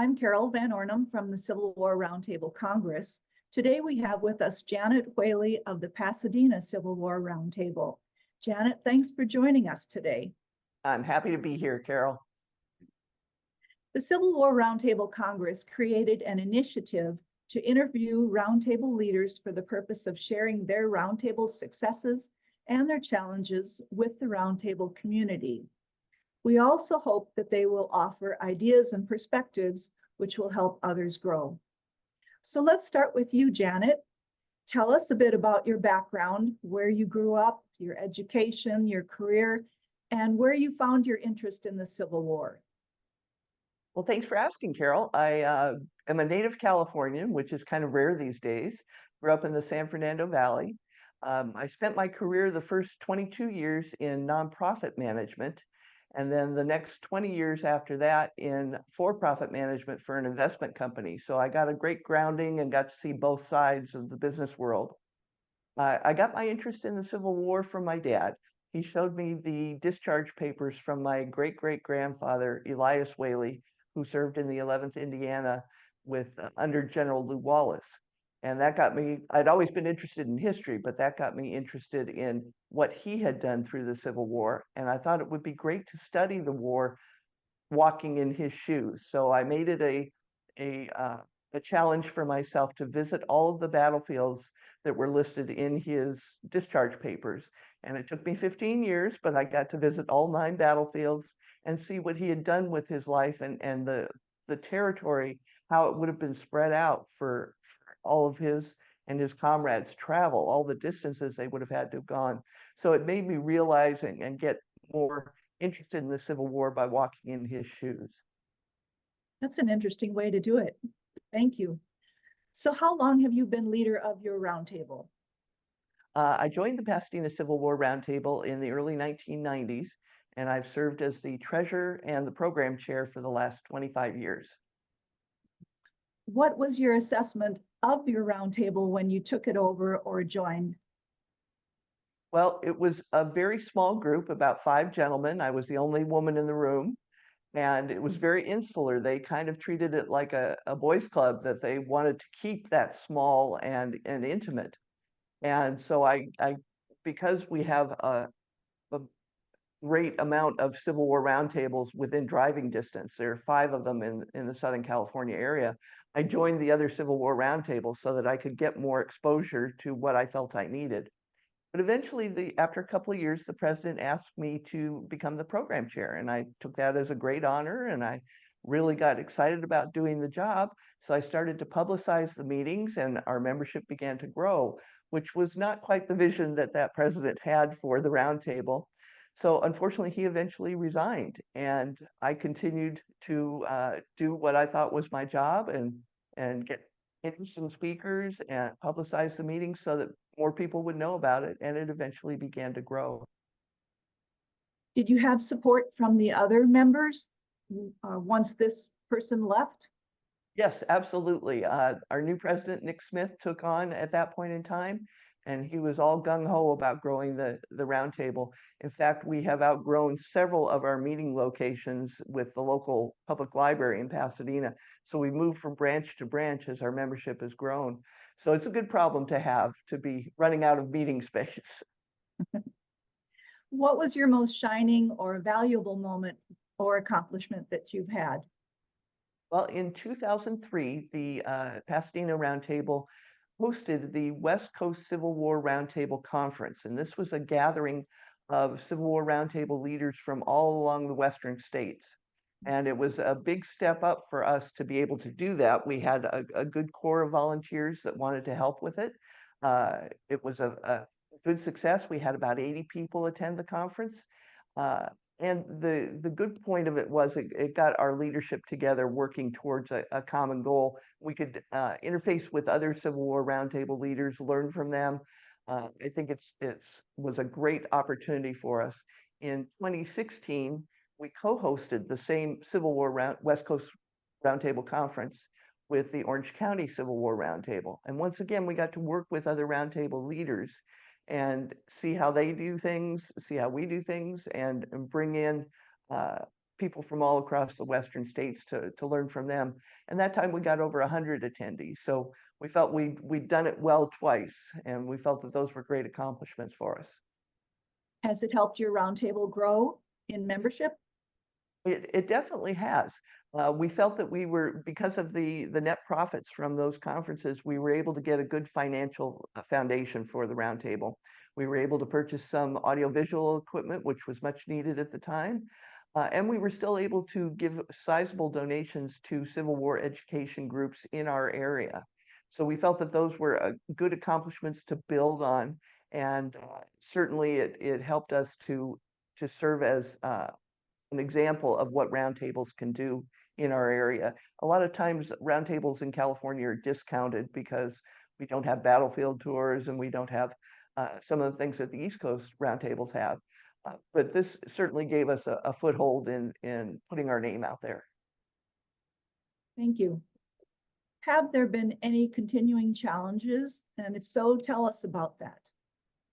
I'm Carol Van Ornum from the Civil War Roundtable Congress. Today we have with us Janet Whaley of the Pasadena Civil War Roundtable. Janet, thanks for joining us today. I'm happy to be here, Carol. The Civil War Roundtable Congress created an initiative to interview roundtable leaders for the purpose of sharing their roundtable successes and their challenges with the roundtable community. We also hope that they will offer ideas and perspectives which will help others grow. So let's start with you, Janet. Tell us a bit about your background, where you grew up, your education, your career, and where you found your interest in the Civil War. Well, thanks for asking, Carol. I am a native Californian, which is kind of rare these days. Grew up in the San Fernando Valley. I spent my career the first 22 years in nonprofit management, and then the next 20 years after that in for-profit management for an investment company. So I got a great grounding and got to see both sides of the business world. I got my interest in the Civil War from my dad. He showed me the discharge papers from my great-great-grandfather, Elias Whaley, who served in the 11th Indiana with under General Lew Wallace. And that got me, I'd always been interested in history, but that got me interested in what he had done through the Civil War. And I thought it would be great to study the war walking in his shoes. So I made it a challenge for myself to visit all of the battlefields that were listed in his discharge papers. And it took me 15 years, but I got to visit all 9 battlefields and see what he had done with his life and the territory, how it would have been spread out for all of his and his comrades' travel, all the distances they would have had to have gone. So it made me realize and get more interested in the Civil War by walking in his shoes. That's an interesting way to do it. Thank you. So how long have you been leader of your roundtable? I joined the Pasadena Civil War Roundtable in the early 1990s, and I've served as the treasurer and the program chair for the last 25 years. What was your assessment of your roundtable when you took it over or joined? Well, it was a very small group, about 5 gentlemen. I was the only woman in the room, and it was very insular. They kind of treated it like a boys' club, that they wanted to keep that small and intimate. And so because we have a great amount of Civil War roundtables within driving distance, there are 5 of them in the Southern California area, I joined the other Civil War roundtables so that I could get more exposure to what I felt I needed. But eventually, after a couple of years, the president asked me to become the program chair, and I took that as a great honor, and I really got excited about doing the job. So I started to publicize the meetings, and our membership began to grow, which was not quite the vision that that president had for the roundtable. So unfortunately, he eventually resigned, and I continued to do what I thought was my job and get interesting speakers and publicize the meetings so that more people would know about it, and it eventually began to grow. Did you have support from the other members once this person left? Yes, absolutely. Our new president, Nick Smith, took on at that point in time, and he was all gung-ho about growing the roundtable. In fact, we have outgrown several of our meeting locations with the local public library in Pasadena. So we moved from branch to branch as our membership has grown. So it's a good problem to have, to be running out of meeting space. What was your most shining or valuable moment or accomplishment that you've had? Well, in 2003, the Pasadena Roundtable hosted the West Coast Civil War Roundtable Conference. And this was a gathering of Civil War Roundtable leaders from all along the Western states. And it was a big step up for us to be able to do that. We had a good core of volunteers that wanted to help with it. It was a good success. We had about 80 people attend the conference. And the good point of it was it got our leadership together working towards a common goal. We could interface with other Civil War Roundtable leaders, learn from them. I think it was a great opportunity for us. In 2016, we co-hosted the same Civil War West Coast Roundtable Conference with the Orange County Civil War Roundtable. And once again, we got to work with other roundtable leaders and see how they do things, see how we do things, and bring in people from all across the Western states to learn from them. And that time we got over 100 attendees. So we felt we'd done it well twice, and we felt that those were great accomplishments for us. Has it helped your roundtable grow in membership? It definitely has. We felt that we were, because of the net profits from those conferences, we were able to get a good financial foundation for the roundtable. We were able to purchase some audiovisual equipment, which was much needed at the time. And we were still able to give sizable donations to Civil War education groups in our area. So we felt that those were good accomplishments to build on. And certainly it helped us to serve as an example of what roundtables can do in our area. A lot of times roundtables in California are discounted because we don't have battlefield tours and we don't have some of the things that the East Coast roundtables have. But this certainly gave us a foothold in putting our name out there. Thank you. Have there been any continuing challenges? And if so, tell us about that.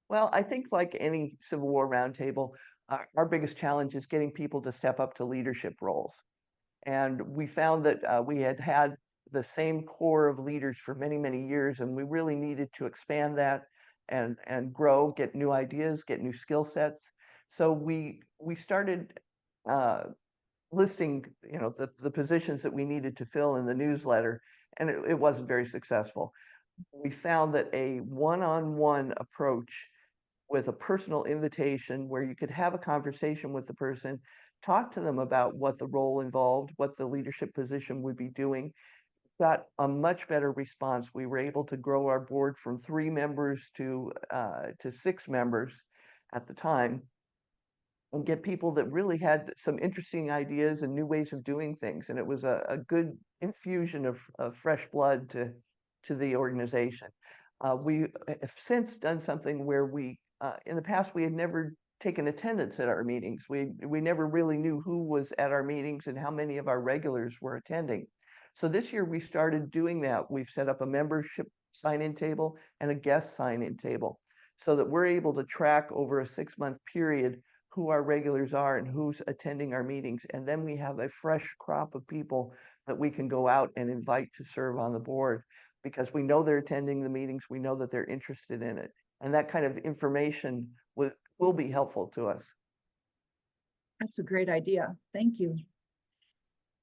Well, I think like any Civil War roundtable, our biggest challenge is getting people to step up to leadership roles. And we found that we had the same core of leaders for many, many years, and we really needed to expand that and grow, get new ideas, get new skill sets. So we started listing, the positions that we needed to fill in the newsletter, and it wasn't very successful. We found that a one-on-one approach with a personal invitation where you could have a conversation with the person, talk to them about what the role involved, what the leadership position would be doing, got a much better response. We were able to grow our board from 3 members to 6 members at the time, and get people that really had some interesting ideas and new ways of doing things. And it was a good infusion of fresh blood to the organization. We have since done something where in the past, we had never taken attendance at our meetings. We never really knew who was at our meetings and how many of our regulars were attending. So this year we started doing that. We've set up a membership sign-in table and a guest sign-in table so that we're able to track over a 6-month period who our regulars are and who's attending our meetings. And then we have a fresh crop of people that we can go out and invite to serve on the board because we know they're attending the meetings, we know that they're interested in it. And that kind of information will be helpful to us. That's a great idea. Thank you.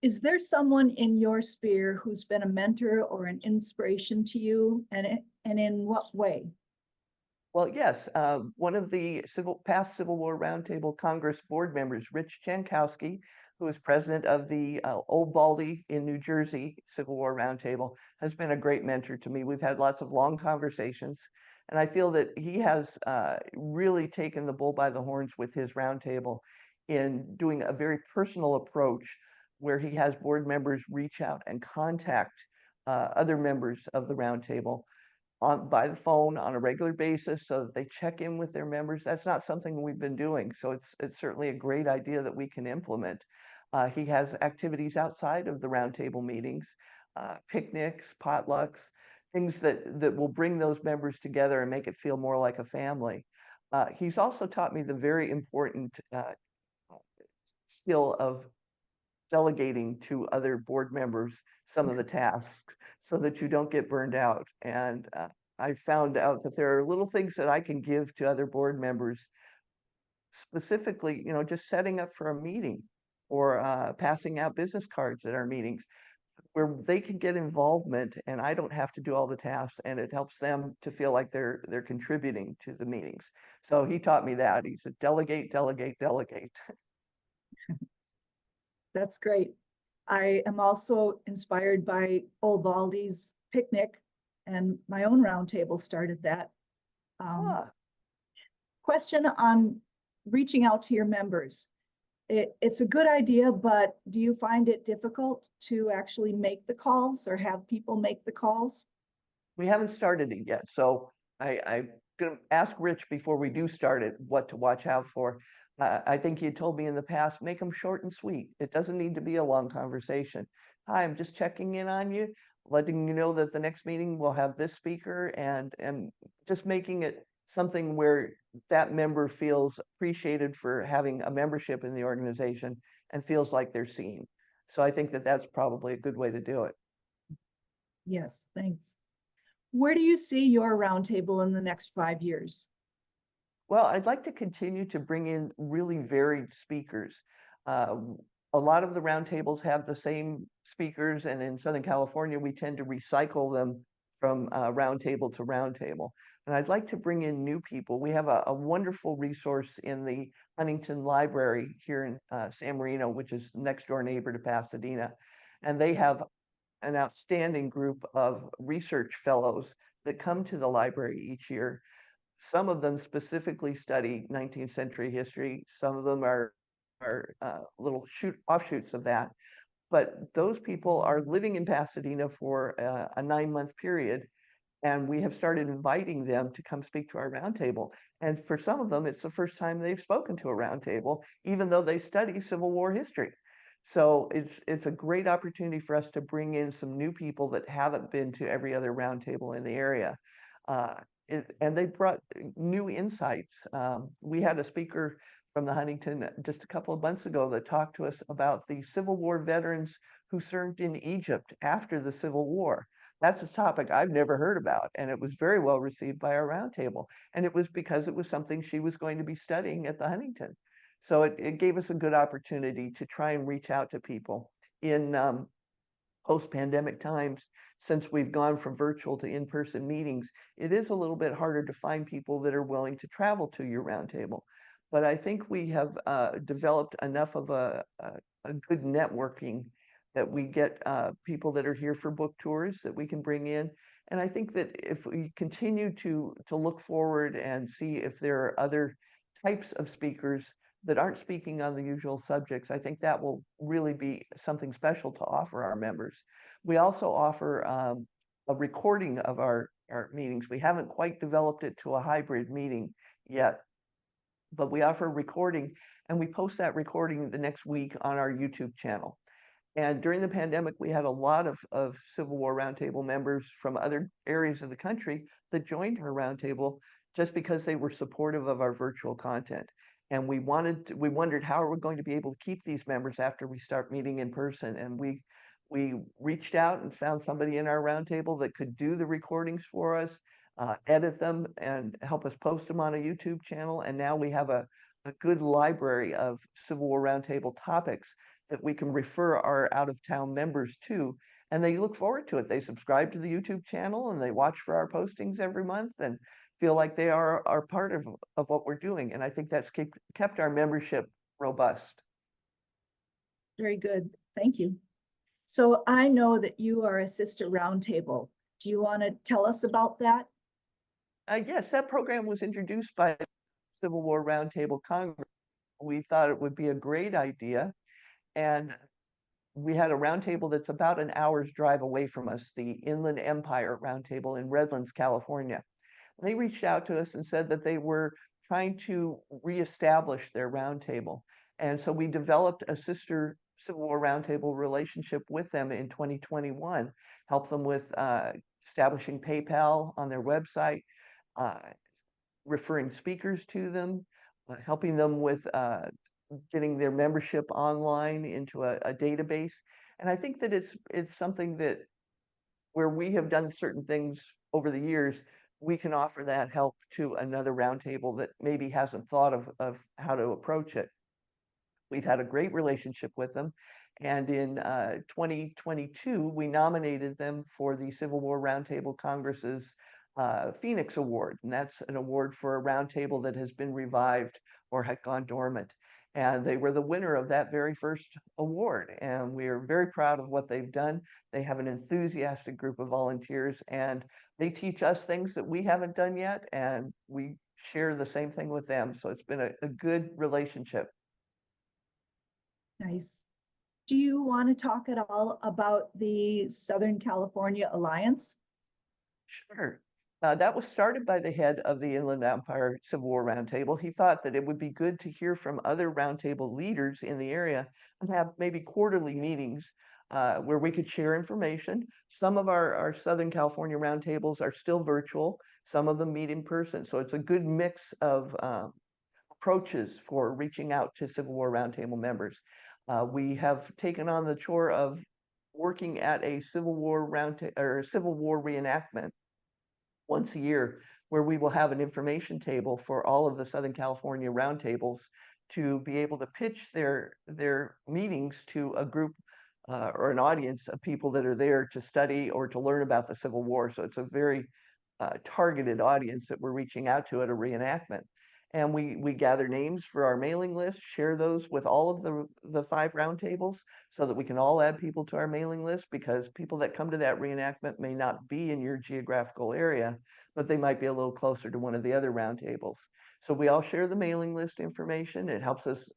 Is there someone in your sphere who's been a mentor or an inspiration to you, and in what way? Well, yes, one of the past Civil War Roundtable Congress board members, Rich Jankowski, who is president of the Old Baldy in New Jersey Civil War Roundtable, has been a great mentor to me. We've had lots of long conversations, and I feel that he has really taken the bull by the horns with his roundtable in doing a very personal approach where he has board members reach out and contact other members of the roundtable by the phone on a regular basis so that they check in with their members. That's not something we've been doing. So it's certainly a great idea that we can implement. He has activities outside of the roundtable meetings, picnics, potlucks, things that will bring those members together and make it feel more like a family. He's also taught me the very important skill of delegating to other board members some of the tasks so that you don't get burned out. And I found out that there are little things that I can give to other board members, specifically, just setting up for a meeting or passing out business cards at our meetings where they can get involvement and I don't have to do all the tasks, and it helps them to feel like they're contributing to the meetings. So he taught me that. He said, delegate, delegate, delegate. That's great. I am also inspired by Old Baldy's picnic, and my own roundtable started that. Question on reaching out to your members. It's a good idea, but do you find it difficult to actually make the calls or have people make the calls? We haven't started it yet, so I'm going to ask Rich before we do start it what to watch out for. I think you told me in the past, make them short and sweet. It doesn't need to be a long conversation. Hi, I'm just checking in on you, letting you know that the next meeting will have this speaker, and just making it something where that member feels appreciated for having a membership in the organization and feels like they're seen. So I think that that's probably a good way to do it. Yes, thanks. Where do you see your roundtable in the next 5 years? Well, I'd like to continue to bring in really varied speakers. A lot of the roundtables have the same speakers, and in Southern California, we tend to recycle them from roundtable to roundtable. And I'd like to bring in new people. We have a wonderful resource in the Huntington Library here in San Marino, which is next door neighbor to Pasadena. And they have an outstanding group of research fellows that come to the library each year. Some of them specifically study 19th century history. Some of them are little offshoots of that. But those people are living in Pasadena for a 9-month period, and we have started inviting them to come speak to our roundtable. And for some of them, it's the first time they've spoken to a roundtable, even though they study Civil War history. So it's a great opportunity for us to bring in some new people that haven't been to every other roundtable in the area. Uh, and they brought new insights. We had a speaker from the Huntington just a couple of months ago that talked to us about the Civil War veterans who served in Egypt after the Civil War. That's a topic I've never heard about, and it was very well received by our roundtable. And it was because it was something she was going to be studying at the Huntington. So it gave us a good opportunity to try and reach out to people in post-pandemic times. Since we've gone from virtual to in-person meetings, it is a little bit harder to find people that are willing to travel to your roundtable. But I think we have developed enough of a good networking that we get people that are here for book tours that we can bring in. And I think that if we continue to look forward and see if there are other types of speakers that aren't speaking on the usual subjects, I think that will really be something special to offer our members. We also offer a recording of our meetings. We haven't quite developed it to a hybrid meeting yet, but we offer recording, and we post that recording the next week on our YouTube channel. And during the pandemic, we had a lot of Civil War Roundtable members from other areas of the country that joined our roundtable just because they were supportive of our virtual content. And we wondered how are we going to be able to keep these members after we start meeting in person. And we reached out and found somebody in our roundtable that could do the recordings for us, edit them, and help us post them on a YouTube channel. And now we have a good library of Civil War Roundtable topics that we can refer our out-of-town members to, and they look forward to it. They subscribe to the YouTube channel and they watch for our postings every month and feel like they are part of what we're doing. And I think that's kept our membership robust. Very good. Thank you. So I know that you are a sister roundtable. Do you want to tell us about that? Yes, that program was introduced by the Civil War Roundtable Congress. We thought it would be a great idea. And we had a roundtable that's about an hour's drive away from us, the Inland Empire Roundtable in Redlands, California. They reached out to us and said that they were trying to reestablish their roundtable. And so we developed a sister Civil War Roundtable relationship with them in 2021, helped them with establishing PayPal on their website, referring speakers to them, helping them with getting their membership online into a database. And I think that it's something that where we have done certain things over the years, we can offer that help to another roundtable that maybe hasn't thought of how to approach it. We've had a great relationship with them. And in 2022, we nominated them for the Civil War Roundtable Congress's Phoenix Award. And that's an award for a roundtable that has been revived or had gone dormant. And they were the winner of that very first award. And we are very proud of what they've done. They have an enthusiastic group of volunteers, and they teach us things that we haven't done yet. And we share the same thing with them. So it's been a good relationship. Nice. Do you want to talk at all about the Southern California Alliance? Sure. That was started by the head of the Inland Empire Civil War Roundtable. He thought that it would be good to hear from other roundtable leaders in the area and have maybe quarterly meetings where we could share information. Some of our Southern California roundtables are still virtual. Some of them meet in person. So it's a good mix of approaches for reaching out to Civil War Roundtable members. We have taken on the chore of working at a Civil War or Civil War reenactment once a year, where we will have an information table for all of the Southern California roundtables to be able to pitch their meetings to a group or an audience of people that are there to study or to learn about the Civil War. So it's a very targeted audience that we're reaching out to at a reenactment. And we gather names for our mailing list, share those with all of the 5 roundtables so that we can all add people to our mailing list, because people that come to that reenactment may not be in your geographical area, but they might be a little closer to one of the other roundtables. So we all share the mailing list information. It helps us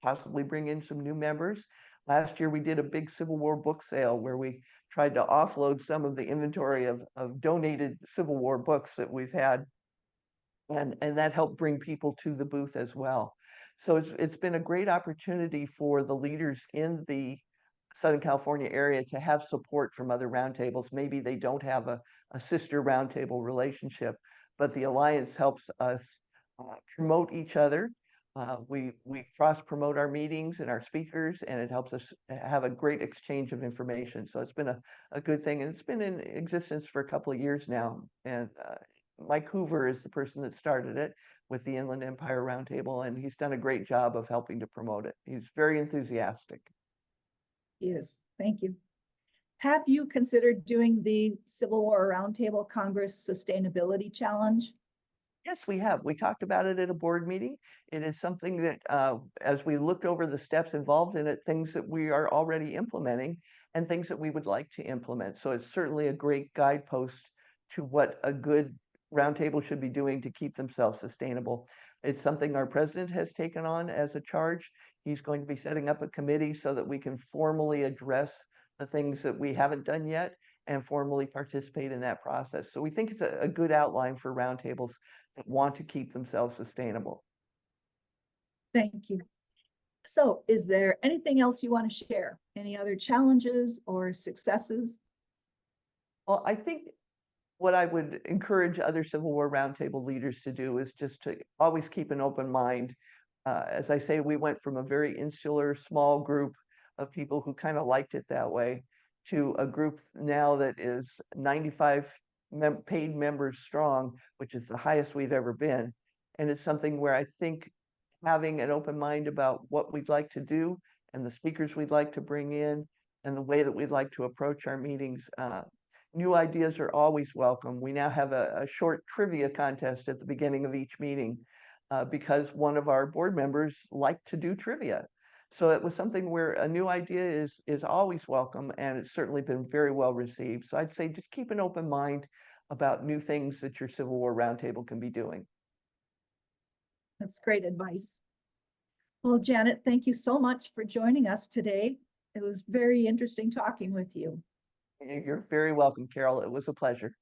possibly bring in some new members. Last year, we did a big Civil War book sale where we tried to offload some of the inventory of donated Civil War books that we've had. And that helped bring people to the booth as well. So it's been a great opportunity for the leaders in the Southern California area to have support from other roundtables. Maybe they don't have a sister roundtable relationship, but the Alliance helps us promote each other. We cross promote our meetings and our speakers, and it helps us have a great exchange of information. So it's been a good thing, and it's been in existence for a couple of years now. And Mike Hoover is the person that started it with the Inland Empire Roundtable, and he's done a great job of helping to promote it. He's very enthusiastic. Yes, thank you. Have you considered doing the Civil War Roundtable Congress Sustainability Challenge? Yes, we have. We talked about it at a board meeting. It is something that, as we looked over the steps involved in it, things that we are already implementing and things that we would like to implement. So it's certainly a great guidepost to what a good roundtable should be doing to keep themselves sustainable. It's something our president has taken on as a charge. He's going to be setting up a committee so that we can formally address the things that we haven't done yet and formally participate in that process. So we think it's a good outline for roundtables that want to keep themselves sustainable. Thank you. So is there anything else you want to share? Any other challenges or successes? Well, I think what I would encourage other Civil War roundtable leaders to do is just to always keep an open mind. As I say, we went from a very insular, small group of people who kind of liked it that way to a group now that is 95 paid members strong, which is the highest we've ever been. And it's something where I think having an open mind about what we'd like to do and the speakers we'd like to bring in and the way that we'd like to approach our meetings, new ideas are always welcome. We now have a short trivia contest at the beginning of each meeting because one of our board members liked to do trivia. So it was something where a new idea is always welcome, and it's certainly been very well received. So I'd say just keep an open mind about new things that your Civil War Roundtable can be doing. That's great advice. Well, Janet, thank you so much for joining us today. It was very interesting talking with you. You're very welcome, Carol. It was a pleasure.